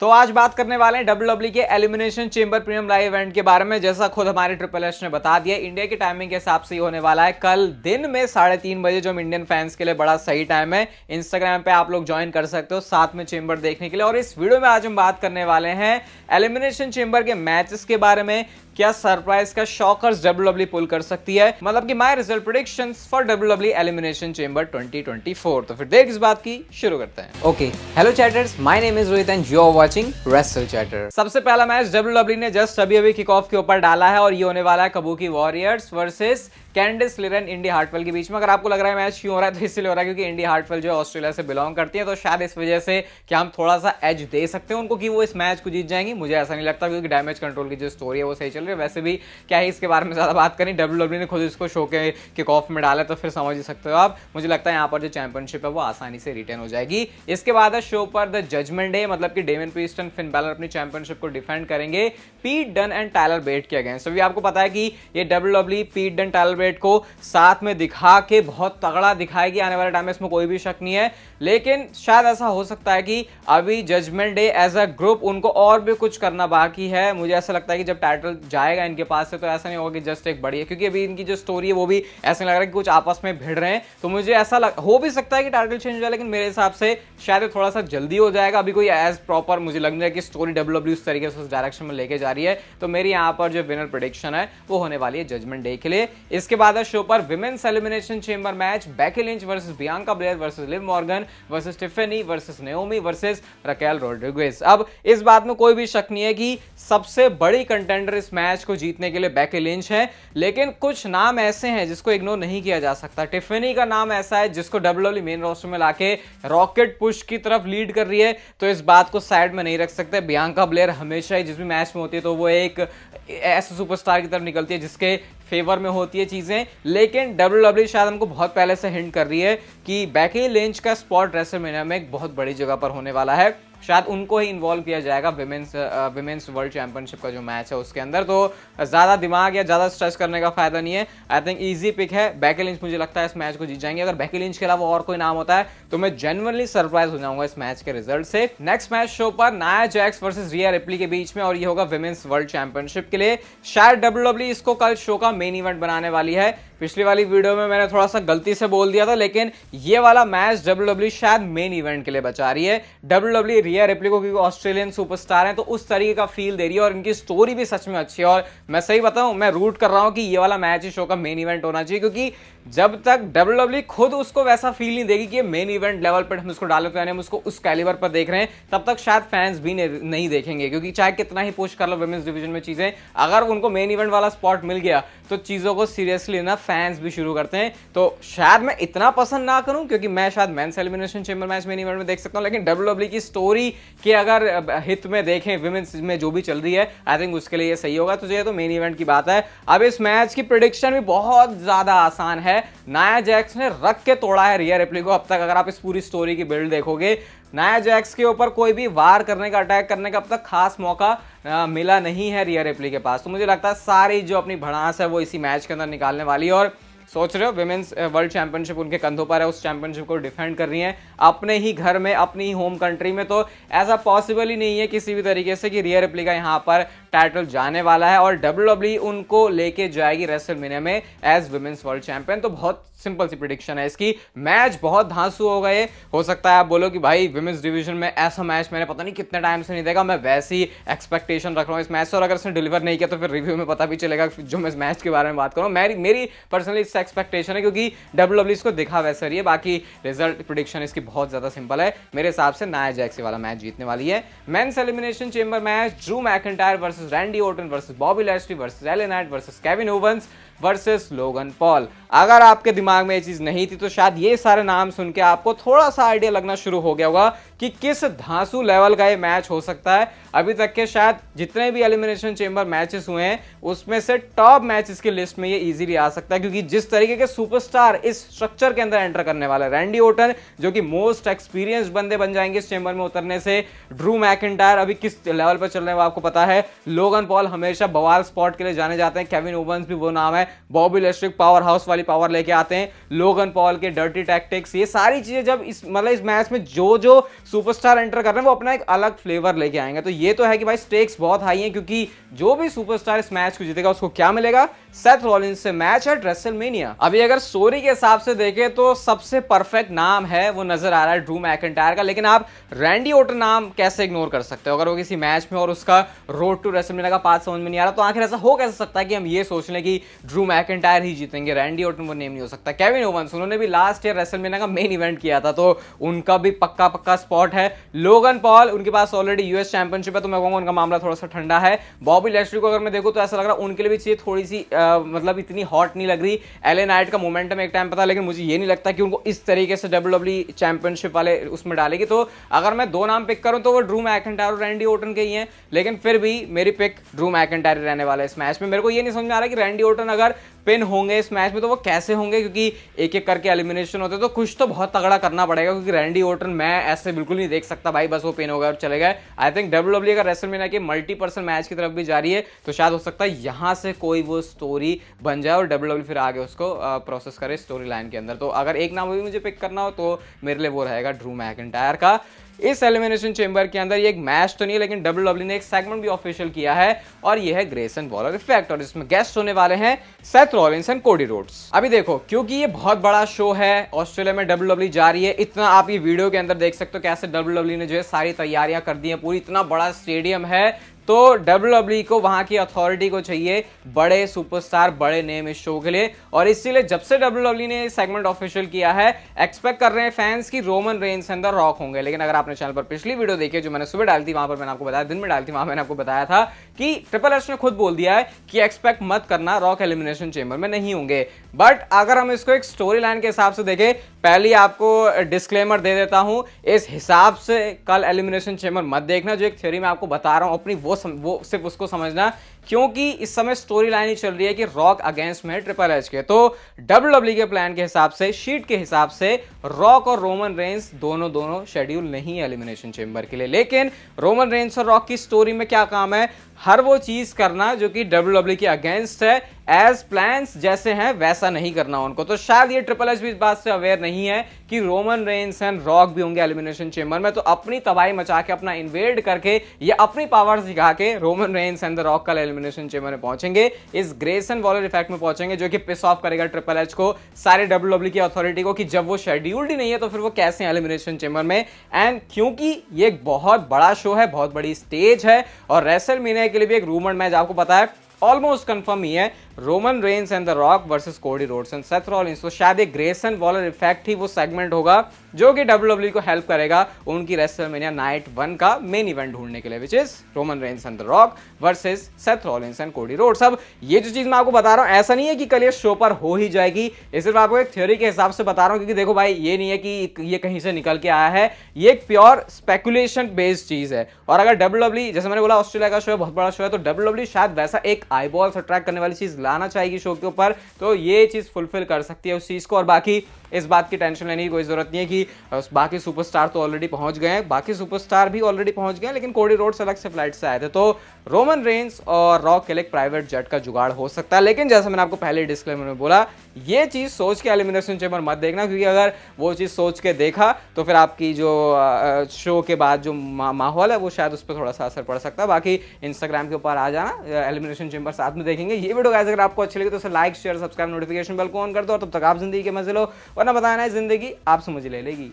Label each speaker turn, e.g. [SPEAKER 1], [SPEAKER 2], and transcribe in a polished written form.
[SPEAKER 1] तो आज बात करने वाले हैं डब्ल्यूडब्ल्यूई के elimination chamber premium live event के बारे में। जैसा खुद हमारे ट्रिपल एच ने बता दिया, इंडिया की टाइमिंग के हिसाब से ही होने वाला है कल दिन में 3:30 बजे, जो इंडियन फैंस के लिए बड़ा सही टाइम है। इंस्टाग्राम पे आप लोग ज्वाइन कर सकते हो साथ में चेंबर देखने के लिए। और इस वीडियो में आज हम बात करने वाले हैं एलिमिनेशन चेंबर के मैचेस के बारे में। क्या सरप्राइज का शॉकर्स डब्ल्यूडब्ल्यूई पुल कर सकती है, मतलब कि my result predictions for WWE elimination chamber 2024। तो फिर देर किस बात की, शुरू करते हैं।
[SPEAKER 2] Okay, hello chatters, my name is Rohit and you are watching Wrestle Chatter.
[SPEAKER 1] सबसे पहला मैच डब्ल्यूडब्ल्यूई ने जस्ट अभी किक ऑफ के ऊपर डाला है और ये होने वाला है Kabuki Warriors versus Candice LeRae Indi Hartwell के बीच में। अगर आपको लग रहा है मैच क्यों हो रहा है, तो इसलिए हो रहा है क्योंकि इंडी हार्टवेल जो है ऑस्ट्रेलिया से बिलोंग करती है, तो शायद इस वजह से क्या हम थोड़ा सा एज दे सकते हैं उनको कि वो इस मैच को जीत जाएंगी। मुझे ऐसा नहीं लगता, क्योंकि डैमेज कंट्रोल की जो स्टोरी है वो सही चल रही है। वैसे भी क्या है इसके बारे में ज्यादा बात करें, डब्ल्यूडब्ल्यूई ने खुद इसको शो के किक ऑफ में डाला, तो फिर समझ ही सकते हो आप। मुझे लगता है यहाँ पर जो चैंपियनशिप है वो आसानी से रिटेन हो जाएगी। इसके बाद है शो पर द जजमेंट डे, मतलब कि Damien priest and Finn Balor अपनी चैंपियनशिप को डिफेंड करेंगे पीट डन एंड टायलर बेट के अगेंस्ट। अभी आपको पता है कि ये डब्ल्यूडब्ल्यूई पीट डन टायलर बेट को साथ में दिखा के बहुत तगड़ा दिखाएगी आने वाले टाइम में, इसमें कोई भी शक नहीं है। लेकिन शायद ऐसा हो सकता है कि अभी Judgment Day as a group उनको और भी कुछ करना बाकी है। मुझे ऐसा लगता है कि जब टाइटल जाएगा इनके पास से, तो ऐसा नहीं होगा कि जस्ट एक बड़ी है, क्योंकि अभी इनकी जो स्टोरी है वो भी ऐसा लग रहा है कि कुछ आपस में भिड़ रहे हैं। तो मुझे ऐसा हो भी सकता है कि टाइटल चेंज हो जाए, लेकिन मेरे हिसाब से शायद थोड़ा सा जल्दी हो जाएगा। अभी कोई एज प्रॉपर मुझे लग रहा है कि स्टोरी डब्ल्यूडब्ल्यूई उस तरीके से उस डायरेक्शन में लेके जा रही है। तो मेरी यहाँ पर जो विनर प्रेडिक्शन है वो होने वाली है जजमेंट डे के लिए। इसके बाद शो पर women's elimination Chamber match Becky Lynch versus Bianca Blair versus Liv Morgan versus Tiffany versus Naomi versus Raquel Rodriguez. अब इस बात में कोई भी शक नहीं है कि सबसे बड़ी कंटेंडर इस मैच को जीतने के लिए बेकी लिंच है, लेकिन कुछ नाम ऐसे हैं जिसको इग्नोर नहीं किया जा सकता। टिफेनी का नाम ऐसा है जिसको डब्ल्यूडब्ल्यूई मेन रोस्टर में लाके रॉकेट पुश की तरफ लीड कर रही है, तो इस बात को साइड में नहीं रख सकते। बियांका ब्लेयर हमेशा ही जिस भी मैच में होती है तो वो एक ऐसे सुपरस्टार की तरफ निकलती है जिसके फेवर में होती है चीजें। लेकिन डब्ल्यूडब्ल्यूई शायद हमको बहुत पहले से हिंट कर रही है कि बेकी लिंच का स्पॉट रेसलमेनिया में एक बहुत बड़ी जगह पर होने वाला है। शायद उनको ही इन्वॉल्व किया जाएगा विमेंस वर्ल्ड चैंपियनशिप का जो मैच है उसके अंदर। तो ज्यादा दिमाग या ज्यादा स्ट्रेस करने का फायदा नहीं है। आई थिंक इजी पिक है बेकी लिंच। मुझे लगता है इस मैच को जीत जाएंगे। अगर बेकी लिंच के अलावा और कोई नाम होता है तो मैं जेन्युइनली सरप्राइज हो जाऊंगा इस मैच के रिजल्ट से। नेक्स्ट मैच शो पर नाया जैक्स वर्सेस रिया रिप्ली के बीच में, और ये होगा विमेंस वर्ल्ड चैंपियनशिप के लिए। शायद डब्ल्यूडब्ल्यूई इसको कल शो का मेन इवेंट बनाने वाली है। पिछली वाली वीडियो में मैंने थोड़ा सा गलती से बोल दिया था, लेकिन ये वाला मैच डब्ल्यूडब्ल्यूई शायद मेन इवेंट के लिए बचा रही है। डब्ल्यूडब्ल्यूई रिया रिप्ली को, क्योंकि ऑस्ट्रेलियन सुपरस्टार हैं, तो उस तरीके का फील दे रही है और इनकी स्टोरी भी सच में अच्छी है। और मैं सही बताऊं, मैं रूट कर रहा हूं कि ये वाला मैच ही शो का मेन इवेंट होना चाहिए, क्योंकि जब तक डब्ल्यूडब्ल्यूई खुद उसको वैसा फील नहीं देगी कि मेन इवेंट लेवल पर हम उसको डाले, तो यानी हम उसको उस कैलिबर पर देख रहे हैं, तब तक शायद फैंस भी नहीं देखेंगे। क्योंकि चाहे कितना ही पुश कर लो विमेंस डिवीजन में चीजें, अगर उनको मेन इवेंट वाला स्पॉट मिल गया तो चीजों को सीरियसली लेना फैंस भी शुरू करते हैं। तो शायद मैं इतना पसंद ना करूं, क्योंकि मैं शायद men's Elimination Chamber match main event में देख सकता हूं, लेकिन डब्ल्यूडब्ल्यूई की स्टोरी के अगर हित में देखें विमेंस में जो भी चल रही है, आई थिंक उसके लिए ये सही होगा। तो ये तो मेन इवेंट की बात है। अब इस मैच की प्रेडिक्शन भी बहुत ज्यादा आसान है। नाया जैक्स ने रख के तोड़ा है रिया रिप्ली को अब तक। अगर आप इस पूरी स्टोरी की बिल्ड देखोगे, नाया जैक्स के ऊपर कोई भी वार करने का, अटैक करने का अब तक खास मौका मिला नहीं है रिया रिप्ली के पास। तो मुझे लगता है सारी जो अपनी भड़ास है वो इसी मैच के अंदर निकालने वाली है। और सोच रहे हो विमेंस वर्ल्ड चैंपियनशिप उनके कंधों पर है, उस चैंपियनशिप को डिफेंड कर रही है अपने ही घर में, अपनी ही होम कंट्री में। तो ऐसा पॉसिबल ही नहीं है किसी भी तरीके से कि रिया रिप्ली का यहाँ पर टाइटल जाने वाला है और डब्ल्यूडब्ल्यूई उनको लेके जाएगी रेसलमेनिया में एज विमेंस वर्ल्ड चैंपियन। तो बहुत सिंपल सी प्रेडिक्शन है इसकी। मैच बहुत धांसू हो गए। हो सकता है आप बोलो कि भाई विमेंस डिवीजन में ऐसा मैच मैंने पता नहीं कितने टाइम से नहीं देखा। मैं वैसी एक्सपेक्टेशन रख रहा हूँ इस मैच से, और अगर इसने डिलीवर नहीं किया तो फिर रिव्यू में पता भी चलेगा जो मैं इस मैच के बारे में बात करूँ। मेरी पर्सनली इससे एक्सपेक्टेशन है, क्योंकि डब्ल्यूडब्ल्यूई इसको दिखा वैसे रही है। बाकी रिजल्ट प्रेडिक्शन इसकी बहुत ज्यादा सिंपल है। मेरे हिसाब से नाया जैक्स वाला मैच जीतने वाली है। Men's Elimination Chamber match Drew McIntyre versus Randy Orton versus Bobby Lashley versus LA Knight versus Kevin Owens versus Logan Paul. अगर आपके दिमाग में ये चीज नहीं थी तो शायद ये सारे नाम सुन के आपको थोड़ा सा आइडिया लगना शुरू हो गया होगा कि किस धांसू लेवल का ये मैच हो सकता है। अभी तक के शायद जितने भी एलिमिनेशन चेंबर मैचेस हुए हैं उसमें से टॉप मैचेस की लिस्ट में ये इजीली आ सकता है, क्योंकि जिस तरीके के सुपरस्टार इस स्ट्रक्चर के अंदर एंटर करने वाला है, रैंडी ऑर्टन जो कि मोस्ट एक्सपीरियंस्ड बंदे बन जाएंगे इस चेंबर में उतरने से, ड्रू मैकिंटायर अभी किस लेवल पर चल रहे हैं वो आपको पता है, लोगन पॉल हमेशा बवाल स्पॉट के लिए जाने जाते हैं, केविन ओवेंस भी वो नाम है बॉबी लेस्ट्रिक पावर हाउस वाली पावर लेके आते हैं, लोगन पॉल के डर्टी टैक्टिक्स, ये सारी चीजें जब इस मैच में जो जो सुपरस्टार एंटर कर रहे हैं वो अपना एक अलग फ्लेवर लेके आएंगे। तो ये तो है कि भाई स्टेक्स बहुत हाई हैं, क्योंकि जो भी सुपरस्टार इस मैच को जीतेगा उसको क्या मिलेगा? सेथ रॉलिंस से मैच है रेसलमेनिया। अभी अगर स्टोरी के हिसाब से देखें तो सबसे परफेक्ट नाम है वो नजर आ रहा है ड्रू मैकिंटायर का, लेकिन आप रैंडी ऑर्टन नाम कैसे इग्नोर कर सकते हो? अगर वो किसी मैच में और उसका रोड टू रेसलमेनिया का पाथ समझ में नहीं आ रहा तो आखिर ऐसा हो कैसे सकता है कि हम ये सोच लें कि ड्रू मैकिंटायर ही जीतेंगे, रैंडी ऑर्टन वो नेम नहीं हो सकता। केविन ओवंस, उन्होंने भी लास्ट ईयर रेसलमेनिया का मेन इवेंट किया था, तो उनका भी पक्का पक्का स्पॉट है। लोगन पॉल, उनके पास ऑलरेडी यूएस चैंपियनशिप है, तो मैं कहूंगा उनका मामला थोड़ा सा ठंडा है। बॉबी लेस्ट्री को अगर मैं देखूं तो ऐसा लग रहा है उनके लिए भी चीज थोड़ी सी मतलब इतनी हॉट नहीं लग रही। एले नाइट का मोमेंटम एक टाइम पता, लेकिन मुझे ये नहीं लगता कि उनको इस तरीके से WWE चैंपियनशिप वाले उसमें डालेगी। तो अगर मैं दो नाम पिक करूं तो वो ड्रू मैकिंटायर और रैंडी ऑर्टन के ही हैं, लेकिन फिर भी मेरी पिक ड्रू मैकिंटायर रहने वाला है इस मैच में। मेरे को ये नहीं समझ में आ रहा कि रैंडी ऑर्टन अगर पिन होंगे इस मैच में तो वो कैसे होंगे, क्योंकि एक एक करके एलिमिनेशन होते तो कुछ तो बहुत तगड़ा करना पड़ेगा, क्योंकि रैंडी ऑर्टन मैं ऐसे बिल्कुल नहीं देख सकता भाई बस वो पिन होगा और चले गए। आई थिंक WWE अगर रेसलमेनिया के मल्टीपर्सन मैच की तरफ भी जा रही है तो शायद हो सकता है यहां से कोई वो स्टोरी बन जाए और WWE फिर आगे उसको प्रोसेस करे स्टोरी लाइन के अंदर। तो अगर एक नाम भी मुझे पिक करना हो तो मेरे लिए वो रहेगा ड्रू मैकिंटायर का। इस एलिमिनेशन चेंबर के अंदर ये एक मैच तो नहीं है, लेकिन WWE ने एक सेगमेंट भी ऑफिशियल किया है और ये है ग्रेसन वॉलर इफेक्ट, और इसमें गेस्ट होने वाले हैं Seth Rollins and Cody Rhodes. अभी देखो, क्योंकि ये बहुत बड़ा शो है, ऑस्ट्रेलिया में WWE जा रही है, इतना आप ये वीडियो के अंदर देख सकते हो कैसे WWE ने जो है सारी तैयारियां कर दी हैं, पूरी इतना बड़ा स्टेडियम है, तो WWE को वहां की अथॉरिटी को चाहिए बड़े सुपरस्टार, बड़े नेम इस शो के लिए, और इसीलिए जब से WWE ने सेगमेंट ऑफिशियल किया है एक्सपेक्ट कर रहे हैं फैंस की रोमन रेंस अंदर रॉक होंगे। लेकिन अगर आपने चैनल पर पिछली वीडियो देखी जो मैंने सुबह डाली थी, वहां पर मैंने आपको बताया, दिन में डाली थी, वहां मैंने आपको बताया था कि ट्रिपल एच ने खुद बोल दिया है कि एक्सपेक्ट मत करना रॉक एलिमिनेशन चेंबर में नहीं होंगे। बट अगर हम इसको एक स्टोरी लाइन के हिसाब से देखें, पहले आपको डिस्क्लेमर दे देता हूं, इस हिसाब से कल एलिमिनेशन चेंबर मत देखना, जो एक थ्योरी मैं आपको बता रहा हूं अपनी वो सिर्फ उसको समझना, क्योंकि इस समय स्टोरी लाइन ही चल रही है कि रॉक अगेंस्ट में ट्रिपल एच के। तो WWE के प्लान के हिसाब से, शीट के हिसाब से रॉक और रोमन रेंस दोनों शेड्यूल नहीं है एलिमिनेशन चेंबर के लिए। लेकिन रोमन रेंस और रॉक की स्टोरी में क्या काम है? हर वो चीज करना जो कि WWE के अगेंस्ट है, एज प्लान्स जैसे हैं वैसा नहीं करना उनको। तो शायद ये ट्रिपल एच भी इस बात से अवेयर नहीं है कि रोमन रेंस एंड रॉक भी होंगे एलिमिनेशन चेंबर में, तो अपनी तबाही मचा के, अपना इन्वेड करके या अपनी पावर दिखा के Roman Reigns and the rock कल एलिमिनेशन चेंबर में पहुंचेंगे, इस ग्रेसन वॉलर इफेक्ट में पहुंचेंगे, जो कि पिस ऑफ करेगा ट्रिपल एच को, सारे WWE की अथॉरिटी को, कि जब वो शेड्यूल्ड ही नहीं है तो फिर वो कैसे एलिमिनेशन चेंबर में। एंड क्योंकि ये एक बहुत बड़ा शो है, बहुत बड़ी स्टेज है, और रेसलमेनिया के लिए भी एक रूमर्ड मैच आपको पता है ऑलमोस्ट कंफर्म ही है, Roman Reigns and the rock versus Cody Rhodes and Seth Rollins. तो शायद एक ग्रेसन वॉलर इफेक्ट ही वो सेगमेंट होगा जो कि WWE को हेल्प करेगा उनकी रेसलमेनिया नाइट 1 का मेन इवेंट ढूंढने के लिए, which is Roman Reigns and the rock versus Seth Rollins and Cody Rhodes. अब ये जो चीज मैं आपको बता रहा हूं, ऐसा नहीं है कि कल ये शो पर हो ही जाएगी, ये सिर्फ आपको एक थ्योरी के हिसाब से बता रहा हूं, क्योंकि देखो भाई, ये नहीं है कि ये कहीं से निकल के आया है, ये एक प्योर स्पेकुलेशन बेस्ड चीज है। और अगर WWE, जैसे मैंने बोला ऑस्ट्रेलिया का शो है, बहुत बड़ा शो है, तो WWE शायद वैसा एक आईबॉल्स अट्रैक्ट करने वाली चीज लाना चाहेगी शो के ऊपर, तो ये चीज फुलफिल कर सकती है उस चीज को। और बाकी इस बात की टेंशन लेने की कोई जरूरत नहीं है कि बाकी सुपरस्टार तो ऑलरेडी पहुंच गए हैं, बाकी सुपरस्टार भी ऑलरेडी पहुंच गए हैं, लेकिन कोडी रोड्स अलग से फ्लाइट से आए थे, तो रोमन रेंस और रॉक के लिए एक प्राइवेट जेट का जुगाड़ हो सकता है। लेकिन जैसे मैंने आपको पहले डिस्क्लेमर में बोला, ये चीज सोच के एलिमिनेशन चेंबर मत देखना, क्योंकि अगर वो चीज सोच के देखा तो फिर आपकी जो शो के बाद जो माहौल है वो शायद उस पर थोड़ा सा असर पड़ सकता है। बाकी इंस्टाग्राम के ऊपर आ जाना, एलिमिनेशन चेंबर साथ में देखेंगे। ये वीडियो गाइस अगर आपको अच्छी लगी तो उसे like, share, subscribe, notification bell को ऑन कर दो, और तब तक आप जिंदगी के मजे लो, वरना बताना है जिंदगी आपसे मुझे ले लेगी।